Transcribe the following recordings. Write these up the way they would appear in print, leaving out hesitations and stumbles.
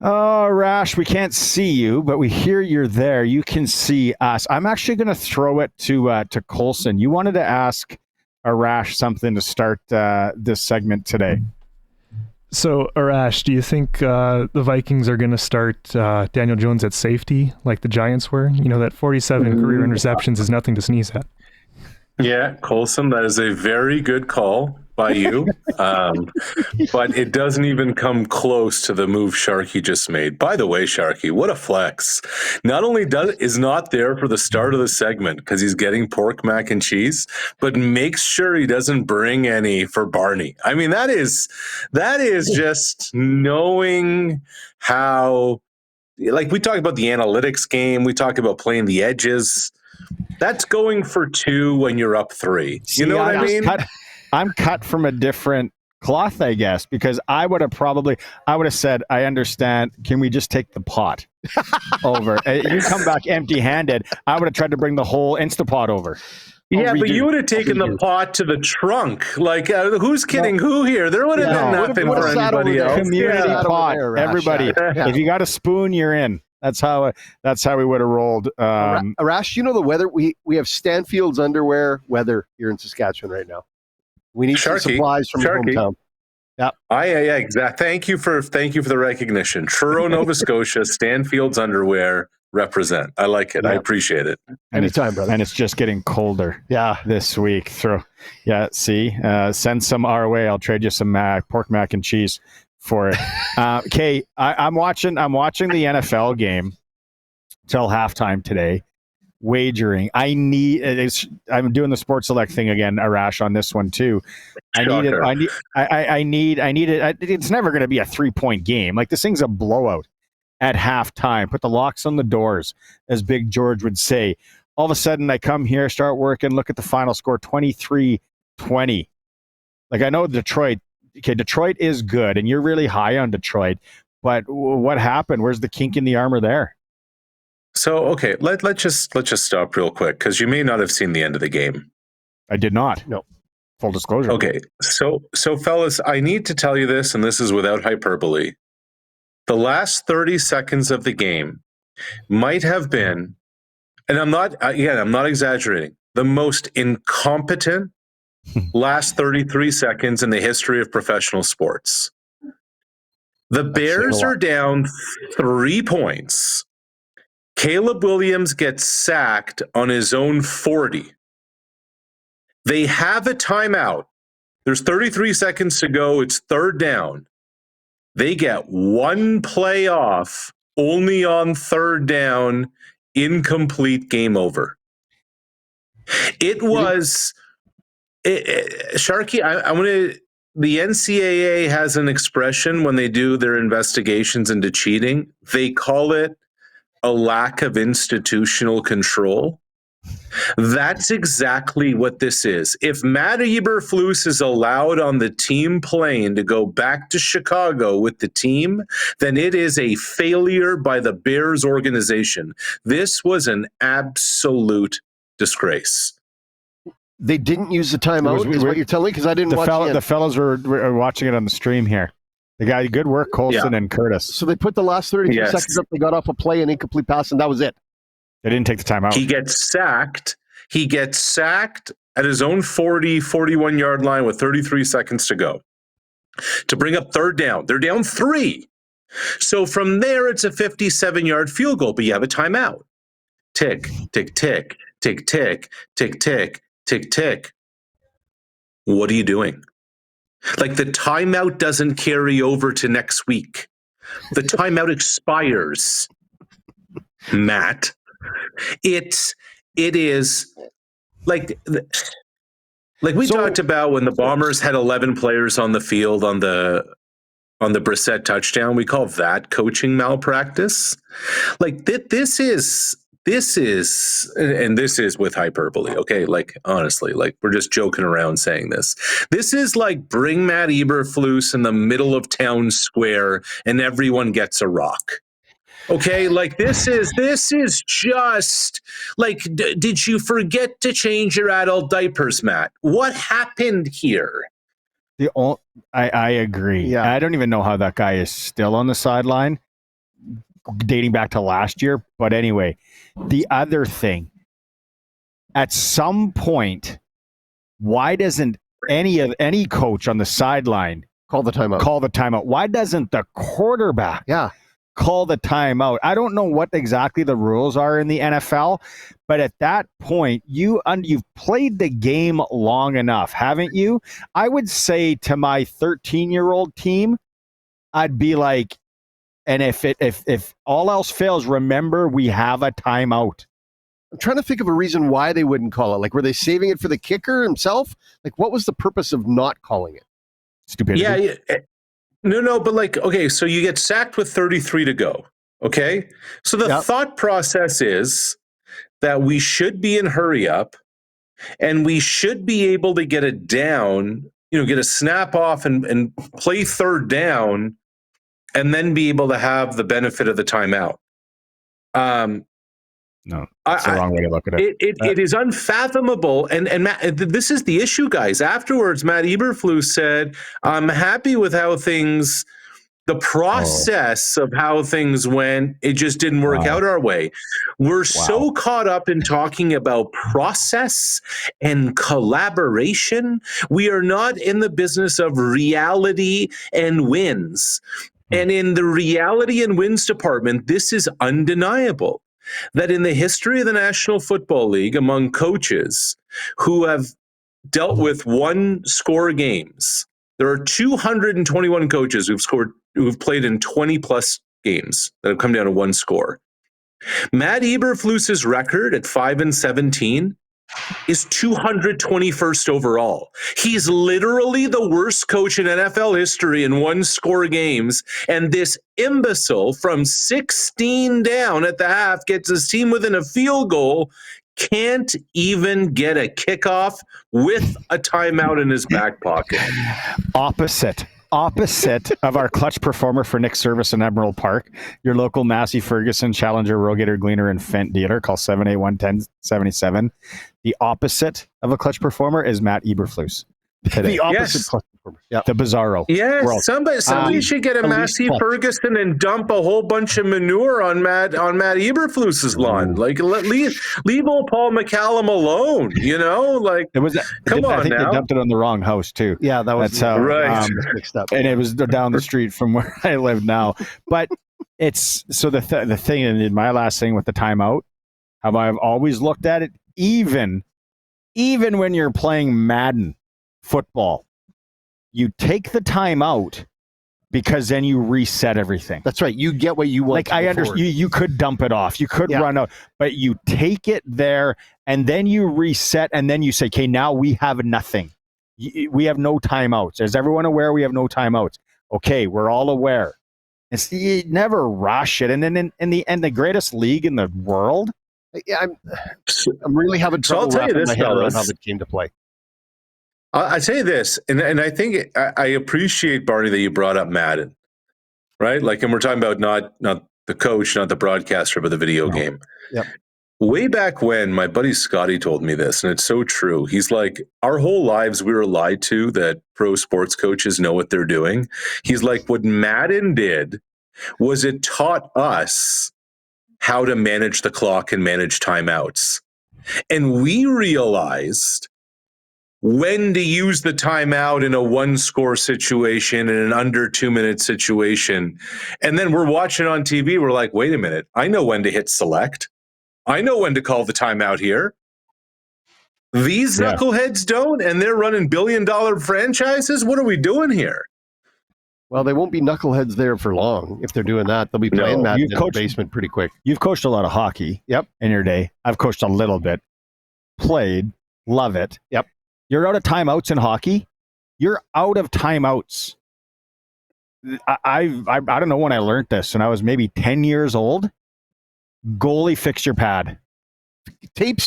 Oh, Rash, we can't see you, but we hear you're there. You can see us. I'm actually going to throw it to Colson. You wanted to ask Arash something to start this segment today. So, Arash, do you think the Vikings are going to start Daniel Jones at safety like the Giants were? You know, that 47 career interceptions is nothing to sneeze at. Yeah, Colson, that is a very good call by you. But it doesn't even come close to the move Sharky just made. By the way, Sharky, what a flex. Not only is not there for the start of the segment because he's getting pork mac and cheese, but makes sure he doesn't bring any for Barney. I mean, that is just knowing how, like, we talk about the analytics game, we talk about playing the edges. That's going for 2 when you're up 3. You know what I mean? I'm cut from a different cloth, I guess, because I would have said, I understand. Can we just take the pot over? You come back empty-handed. I would have tried to bring the whole Instapot over. Yeah, but you would have taken the pot to the trunk. Like, who's kidding who here? There would have been nothing for anybody else. Community pot. Everybody. If you got a spoon, you're in. That's how we would have rolled. Arash, you know the weather? We have Stanfield's underwear weather here in Saskatchewan right now. We need some supplies from your hometown. Yeah. Yeah, exactly. Thank you for the recognition. Truro, Nova Scotia, Stanfield's underwear represent. I like it. Yeah. I appreciate it. Anytime, brother. And it's just getting colder. Yeah, this week. Send some our way. I'll trade you some pork mac and cheese for it. Okay, I'm watching the NFL game till halftime today. Wagering. I'm doing the Sports Select thing again, Arash, on this one too. I need it. It's never going to be a 3-point game. Like, this thing's a blowout at halftime. Put the locks on the doors, as Big George would say. All of a sudden, I come here, start working, look at the final score, 23-20. Like, I know Detroit is good, and you're really high on Detroit, but what happened? Where's the kink in the armor there? So, okay, let's just stop real quick, because you may not have seen the end of the game. I did not. No. Full disclosure. Okay, so fellas, I need to tell you this, and this is without hyperbole. The last 30 seconds of the game might have been, and I'm not exaggerating, the most incompetent last 33 seconds in the history of professional sports. The Bears are down 3 points. Caleb Williams gets sacked on his own 40. They have a timeout. There's 33 seconds to go. It's 3rd down. They get 1 play off, only on 3rd down, incomplete, game over. It was, Sharky, the NCAA has an expression when they do their investigations into cheating. They call it a lack of institutional control. That's exactly what this is. If Matt Eberflus is allowed on the team plane to go back to Chicago with the team, then it is a failure by the Bears organization. This was an absolute disgrace. They didn't use the timeout, is what you're telling me? Because I didn't watch it. The fellas were watching it on the stream here. The guy, good work, Colson and Curtis. So they put the last 32 seconds up. They got off a play, an incomplete pass, and that was it. They didn't take the timeout. He gets sacked at his own 41-yard line with 33 seconds to go to bring up 3rd down. They're down 3. So from there, it's a 57-yard field goal, but you have a timeout. Tick, tick, tick, tick, tick, tick, tick, tick, tick. What are you doing? Like, the timeout doesn't carry over to next week. The timeout expires, Matt. It is like we talked about when the Bombers had 11 players on the field on the Brissett touchdown. We call that coaching malpractice. Like, this is, and this is with hyperbole, okay? Like, honestly, like, we're just joking around saying this. This is like, bring Matt Eberflus in the middle of town square and everyone gets a rock. Okay, like, this is just like, did you forget to change your adult diapers, Matt? What happened here? I agree. Yeah. I don't even know how that guy is still on the sideline. dating back to last year. But anyway, the other thing, at some point, why doesn't any coach on the sideline call the timeout? Why doesn't the quarterback call the timeout? I don't know what exactly the rules are in the NFL, but at that point, you've played the game long enough, haven't you? I would say to my 13-year-old team, I'd be like, and if all else fails, remember we have a timeout. I'm trying to think of a reason why they wouldn't call it. Like, were they saving it for the kicker himself? Like, what was the purpose of not calling it? Stupidity. Yeah. No, but like, okay, so you get sacked with 33 to go. Okay. So the thought process is that we should be in hurry up and we should be able to get it down, get a snap off and play third down and then be able to have the benefit of the timeout. No, that's the wrong way to look at it. It is unfathomable. And Matt, this is the issue, guys. Afterwards, Matt Eberflus said, I'm happy with how the process of how things went, it just didn't work out our way. We're so caught up in talking about process and collaboration. We are not in the business of reality and wins. And in the reality and wins department, this is undeniable. That in the history of the National Football League, among coaches who have dealt with one-score games, there are 221 coaches who've played in 20-plus games that have come down to one score. Matt Eberflus's record at 5-17 is 221st overall. He's literally the worst coach in NFL history in one-score games, and this imbecile from 16 down at the half gets his team within a field goal, can't even get a kickoff with a timeout in his back pocket. Opposite of our clutch performer for Nick Service in Emerald Park, your local Massey Ferguson Challenger Rogator Gleaner and Fent dealer. Call 781-1077. The opposite of a clutch performer is Matt Eberflus today. The opposite clutch performer. Yep. The bizarro. Yes, somebody should get a Massey Ferguson and dump a whole bunch of manure on Matt Eberflus's lawn. Like leave old Paul McCallum alone. Like it was. Come on I think now. they dumped it on the wrong house too. Yeah, that's how right. Mixed up. And it was down the street from where I live now. But it's so the thing. And my last thing with the timeout, how I've always looked at it, even when you're playing Madden football, you take the time out because then you reset everything. That's right. You get what you want. Like I understand, you could dump it off, you could run out, but you take it there and then you reset, and then you say, "Okay, now we have nothing. We have no timeouts. Is everyone aware we have no timeouts? Okay, we're all aware." You never rush it, and then in the greatest league in the world. Yeah, I'm really having trouble wrapping my head around how it came to play. I tell you this, and I think I appreciate, Barney, that you brought up Madden, right? Like, and we're talking about not the coach, not the broadcaster, but the video game. Yep. Way back when, my buddy Scotty told me this, and it's so true. He's like, our whole lives we were lied to that pro sports coaches know what they're doing. He's like, what Madden did was it taught us how to manage the clock and manage timeouts. And we realized when to use the timeout in a one-score situation, in an under 2-minute situation. And then we're watching on TV, we're like, wait a minute, I know when to hit select. I know when to call the timeout here. These knuckleheads don't, and they're running billion-dollar franchises? What are we doing here? Well, they won't be knuckleheads there for long. If they're doing that, they'll be playing Madden in the basement pretty quick. You've coached a lot of hockey in your day. I've coached a little bit. Played. Love it. Yep. You're out of timeouts in hockey. You're out of timeouts. I don't know when I learned this, and I was maybe 10 years old. Goalie, fix your pad. Tape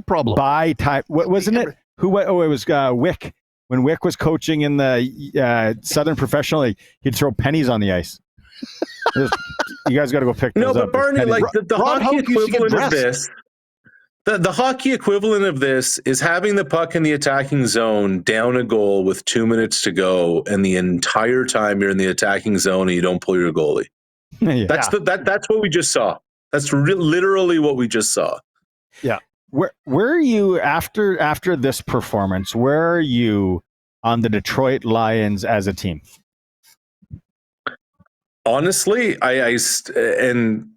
problem. By time. Wasn't it? It was Wick. When Wick was coaching in the Southern Professional League, he'd throw pennies on the ice. You guys got to go pick those up. No, but Barney, like the hockey equivalent of this, the hockey equivalent of this is having the puck in the attacking zone down a goal with 2 minutes to go, and the entire time you're in the attacking zone and you don't pull your goalie. That's what we just saw. That's literally what we just saw. Yeah. Where are you after this performance? Where are you on the Detroit Lions as a team? Honestly, and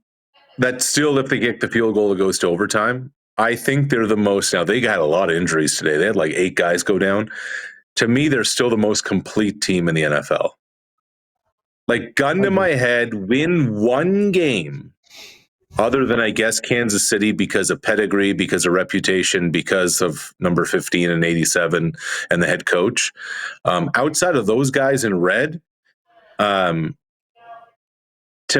that's still if they kick the field goal, it goes to overtime. I think they're the most. Now they got a lot of injuries today. They had like 8 guys go down. To me, they're still the most complete team in the NFL. Like, gun to my head, win one game, other than I guess Kansas City because of pedigree, because of reputation, because of number 15 and 87 and the head coach. Outside of those guys in red, to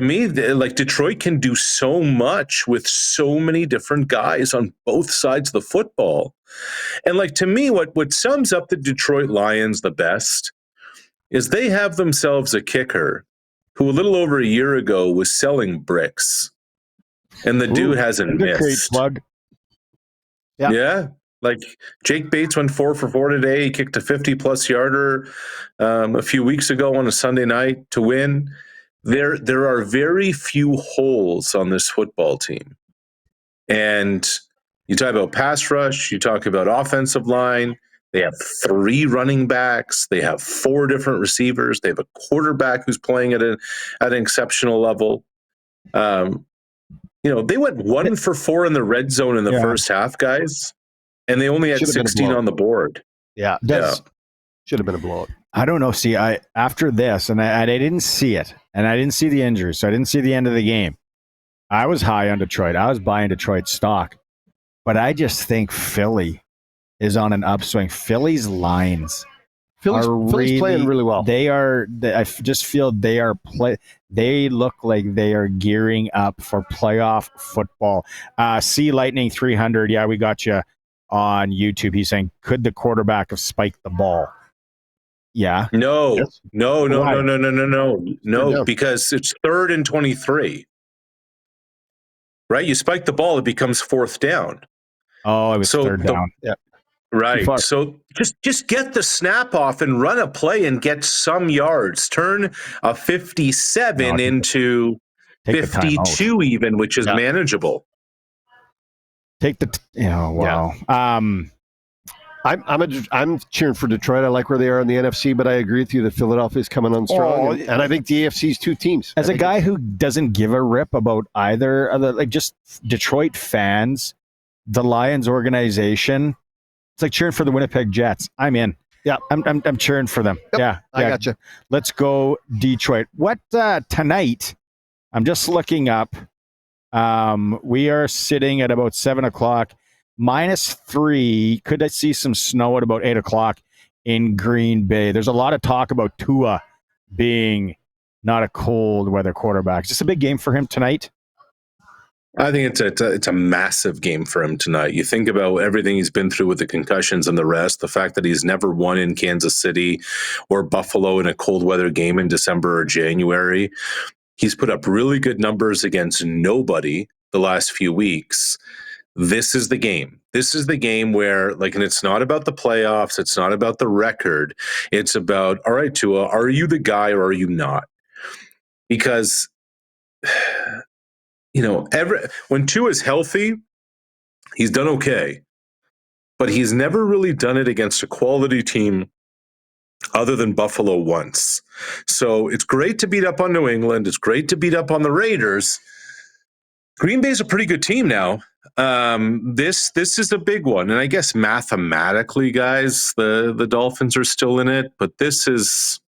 me, like Detroit can do so much with so many different guys on both sides of the football. And like to me, what sums up the Detroit Lions the best is they have themselves a kicker who a little over a year ago was selling bricks. And the dude hasn't missed. Plug. Yeah. Like Jake Bates went 4 for 4 today. He kicked a 50-plus yarder a few weeks ago on a Sunday night to win. There are very few holes on this football team. And you talk about pass rush, you talk about offensive line. They have 3 running backs. They have 4 different receivers. They have a quarterback who's playing at an exceptional level. They went 1 for 4 in the red zone in the first half, guys, and they only had 16 on the board. Yeah. Should have been a blowout. I don't know. See, after this, and I didn't see it, and I didn't see the injuries, so I didn't see the end of the game. I was high on Detroit. I was buying Detroit stock, but I just think Philly is on an upswing. Philly's lines Philly's playing really well. I just feel they look like they are gearing up for playoff football. C Lightning 300. Yeah, we got you on YouTube. He's saying, could the quarterback have spiked the ball? Yeah. No, Yes. no, Yeah. because it's 3rd and 23. Right? You spike the ball, it becomes 4th down. Oh, it was 3rd down. Yeah. Right. So just get the snap off and run a play and get some yards. Turn a 57 into 52 even, which is manageable. Wow. Yeah. I'm cheering for Detroit. I like where they are in the NFC, but I agree with you that Philadelphia's coming on strong, and I think the AFC's 2 teams. As a guy who doesn't give a rip about either of the, like, just Detroit fans, the Lions organization, it's like cheering for the Winnipeg Jets. I'm in. Yeah, I'm cheering for them. Yep, yeah, I gotcha. Let's go Detroit. What tonight? I'm just looking up. We are sitting at about 7:00. -3. Could I see some snow at about 8:00 in Green Bay? There's a lot of talk about Tua being not a cold weather quarterback. Is this a big game for him tonight? I think it's a massive game for him tonight. You think about everything he's been through with the concussions and the rest, the fact that he's never won in Kansas City or Buffalo in a cold weather game in December or January. He's put up really good numbers against nobody the last few weeks. This is the game. This is the game where, like, and it's not about the playoffs. It's not about the record. It's about, all right, Tua, are you the guy or are you not? Because, when Tua's healthy, he's done okay. But he's never really done it against a quality team other than Buffalo once. So it's great to beat up on New England. It's great to beat up on the Raiders. Green Bay's a pretty good team now. This is a big one, and I guess mathematically, guys, the Dolphins are still in it, but this is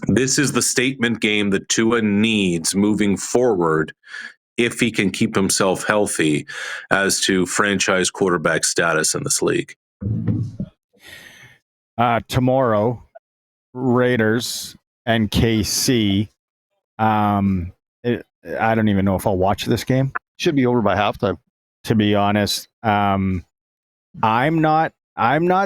the statement game that Tua needs moving forward if he can keep himself healthy as to franchise quarterback status in this league. Tomorrow, Raiders and KC. I don't even know if I'll watch this game. Should be over by halftime. To be honest, I'm not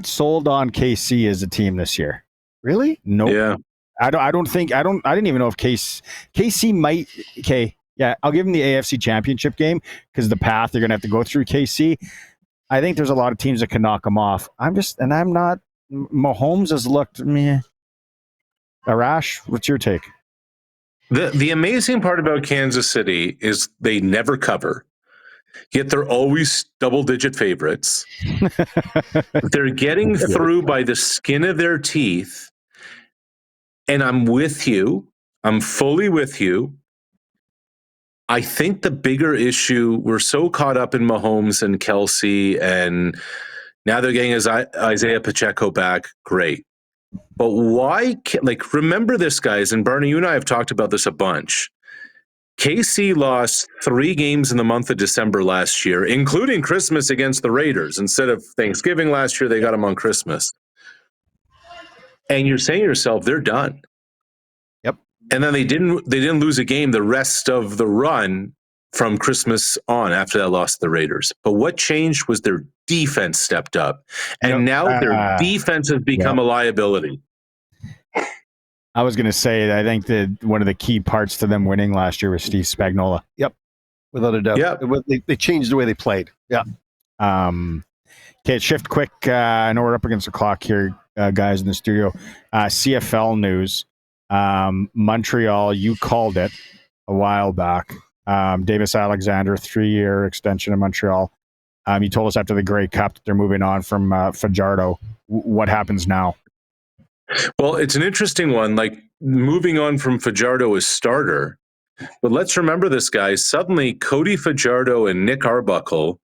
sold on KC as a team this year. Really? Nope. Yeah. I didn't even know if KC might. Okay, yeah, I'll give them the AFC Championship game because the path they're gonna have to go through KC. I think there's a lot of teams that can knock them off. I'm not. Mahomes has looked meh. Arash, what's your take? The amazing part about Kansas City is they never cover, yet they're always double-digit favorites. They're getting through by the skin of their teeth, and I'm with you. I'm fully with you. I think the bigger issue, we're so caught up in Mahomes and Kelsey, and now they're getting Isaiah Pacheco back. Great. But why, remember this, guys, and Barney, you and I have talked about this a bunch. KC lost 3 games in the month of December last year, including Christmas against the Raiders. Instead of Thanksgiving last year, they got them on Christmas. And you're saying to yourself, they're done. Yep. And then they didn't lose a game the rest of the run from Christmas on after that loss to the Raiders. But what changed was their defense stepped up. And now their defense has become a liability. I was going to say, I think that one of the key parts to them winning last year was Steve Spagnuolo. Yep, without a doubt. Yep. They changed the way they played. Yeah. Okay, shift quick. I know we're up against the clock here, guys in the studio. CFL news. Montreal, you called it a while back. Davis Alexander, 3-year extension in Montreal. You told us after the Grey Cup that they're moving on from Fajardo. What happens now? Well, it's an interesting one, like moving on from Fajardo as starter. But let's remember this, guys. Suddenly, Cody Fajardo and Nick Arbuckle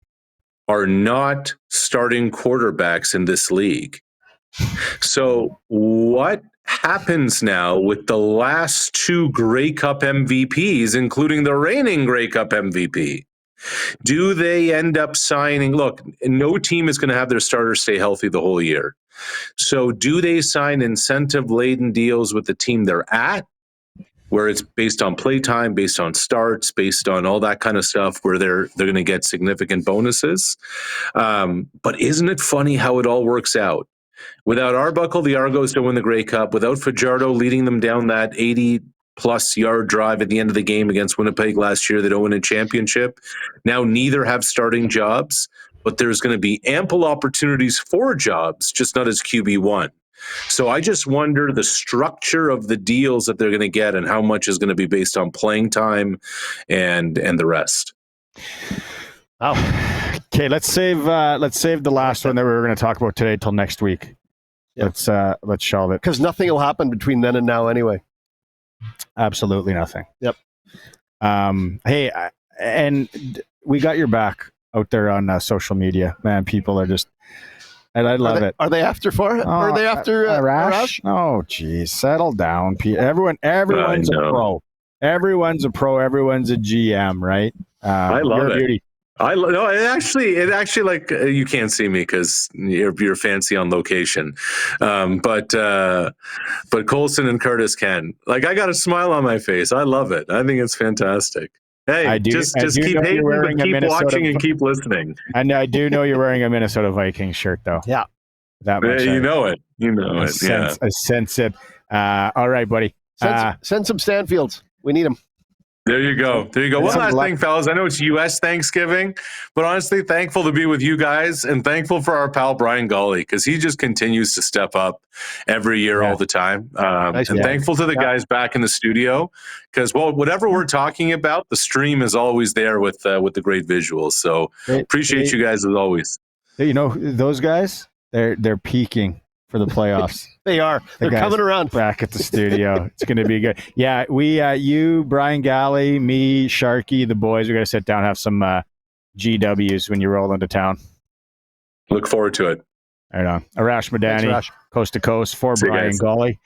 are not starting quarterbacks in this league. So what happens now with the last 2 Grey Cup MVPs, including the reigning Grey Cup MVP? Do they end up signing? Look, no team is going to have their starters stay healthy the whole year. So do they sign incentive-laden deals with the team they're at, where it's based on play time, based on starts, based on all that kind of stuff, where they're going to get significant bonuses? But isn't it funny how it all works out? Without Arbuckle, the Argos don't win the Grey Cup. Without Fajardo leading them down that 80-plus yard drive at the end of the game against Winnipeg last year, they don't win a championship. Now neither have starting jobs, but there's going to be ample opportunities for jobs, just not as QB1. So I just wonder the structure of the deals that they're going to get and how much is going to be based on playing time and the rest. Oh, okay. Let's save the last one that we were going to talk about today till next week. Yep. Let's shelve it because nothing will happen between then and now anyway. Absolutely nothing. Yep. Hey, and we got your back out there on social media, man. People are just, and I love it. Are they after Far? Are they after Arash? Oh, geez, settle down, Pete. Everyone's a pro. Everyone's a pro. Everyone's a GM, right? I love it. Beauty. It actually like you can't see me because you're fancy on location, but Colson and Curtis can. Like, I got a smile on my face. I love it. I think it's fantastic. Hey, just keep hating, but keep watching and keep listening. And I do know you're wearing a Minnesota Vikings shirt, though. Yeah, that much. You know it. You know it. Yeah, I sense it. All right, buddy. Send some Stanfields. We need them. There you go. One last thing, fellas. I know it's U.S. Thanksgiving, but honestly, thankful to be with you guys and thankful for our pal Brian Gawley because he just continues to step up every year, all the time. Thankful to the guys back in the studio because, well, whatever we're talking about, the stream is always there with the great visuals. So appreciate you guys as always. You know, those guys, they're peaking for the playoffs. They are. They're coming around back at the studio. It's going to be good. Yeah, we, you, Brian Galley, me, Sharky, the boys, we got to sit down and have some GWs when you roll into town. Look forward to it. Right on. Arash Madani, Coast to Coast for Brian Gawley.